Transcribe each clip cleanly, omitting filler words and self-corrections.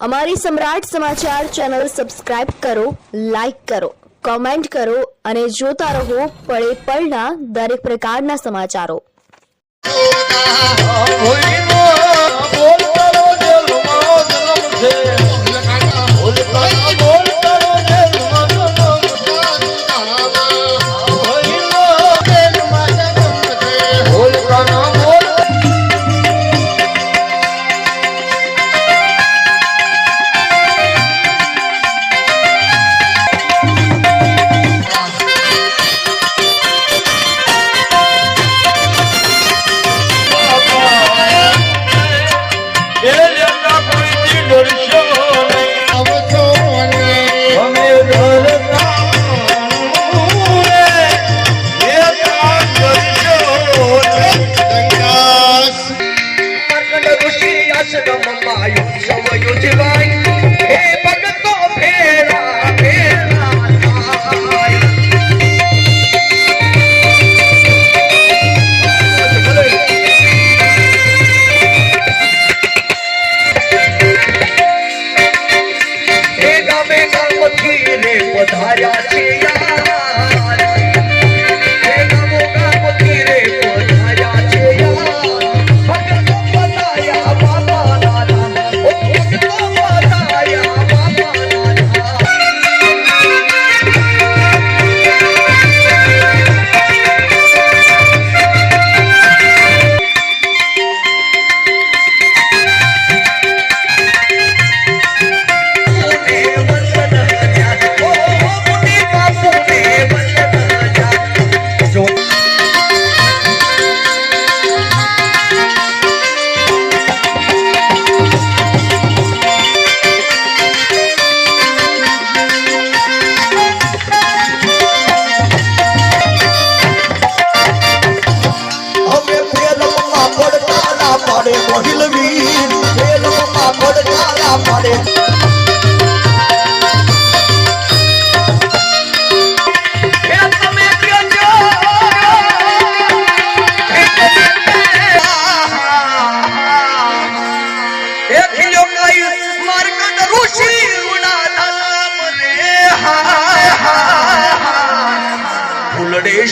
અમારી સમ્રાટ સમાચાર ચેનલ સબસ્ક્રાઇબ કરો, લાઈક કરો, કોમેન્ટ કરો અને જોતા રહો પળે પળના દરેક પ્રકારના સમાચારો।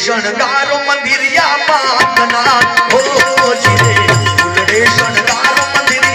शणगारो मंदिरिया मातना हो जिरे फुलड़े शणगारो मंदिरिया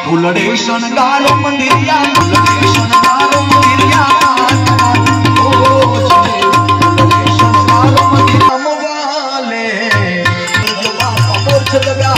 फुलड़े शणगारो मंदिरिया फुलड़े शणगारो मंदिरिया फुलड़े शणगारो मंदिरिया वाले जो बापा मोर्च लगा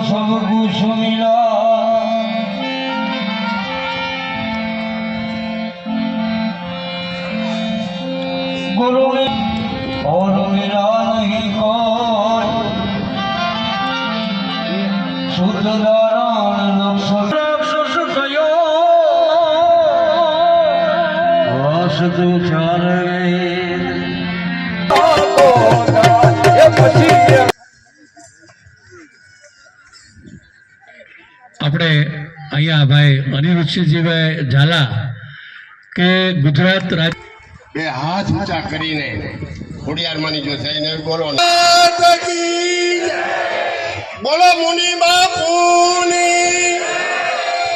सब कुछ मिला गुरु ने और मेरा नहीं कोई शुद्ध नारायण राक्षस कयो वासुदेव चार અહીંયા ભાઈ અનિરુદ્ધસિંહજીભાઈ ઝાલા કે ગુજરાત રાજ્ય બે હાથ ઊંચા કરીને ખોડિયારમાંની જો થઈને બોલો બોલો મુનિ બાપુની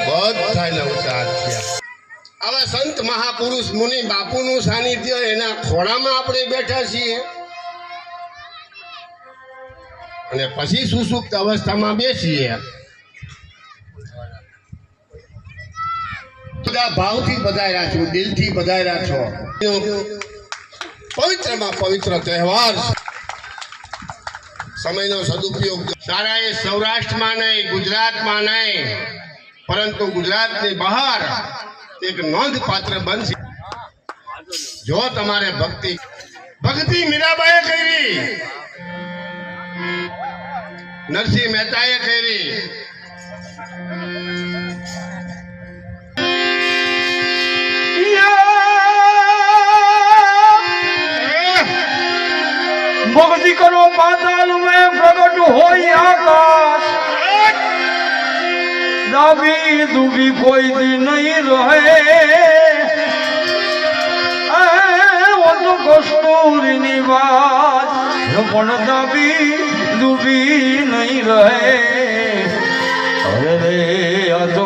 બધાને ઊંચા હાથ થયા. આવા સંત મહાપુરુષ મુનિ બાપુનું સાનિધ્ય એના ખોળામાં આપણે બેઠા છીએ અને પછી સુસુપ્ત અવસ્થામાં બેસીએ. બધા ભાવથી બધાયરા છો, દિલથી બધાયરા છો. પવિત્રમાં પવિત્ર તહેવાર છે. સમયનો સદુપયોગ સારા એ સૌરાષ્ટ્રમાં નહીં, ગુજરાતમાં નહીં, પરંતુ ગુજરાતની બહાર એક નોંધપાત્ર બનશે. જો તમારે ભક્તિ મીરાબાઈએ કરી, નરસિંહ મહેતાએ કરી, ભક્તિ કરો પાતાલ में प्रगट होई आकाश दाबी दुबी कोई दी नहीं रहे वो तो कस्तूरी ની વાત પણ દાબી દુબી નહીં રહે. અરે રે આ તો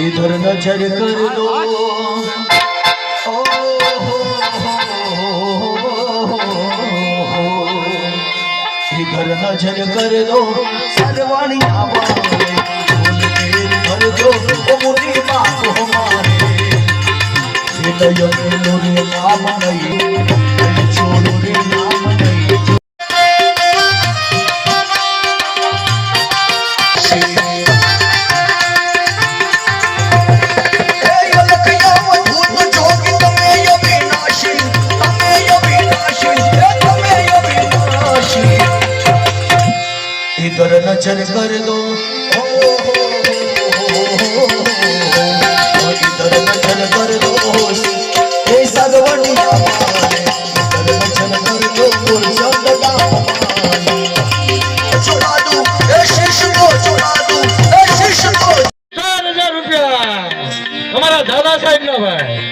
इधर नजर कर दो इधर नजर कर दो सरवाणिया वाले भर दो मुनि बाप हमारे हृदय में लोरे नाम नहीं छोड़ो रे नाम नहीं. इधर नजर कर दो इधर नजर कर दो हे सगवनिया वाले इधर नजर कर दो गुरचंदा छोड़ा दूं ए शीश को छोड़ा दूं ए शीश को 4,000 રૂપિયા અમારા દાદા સાહેબ ના ભાઈ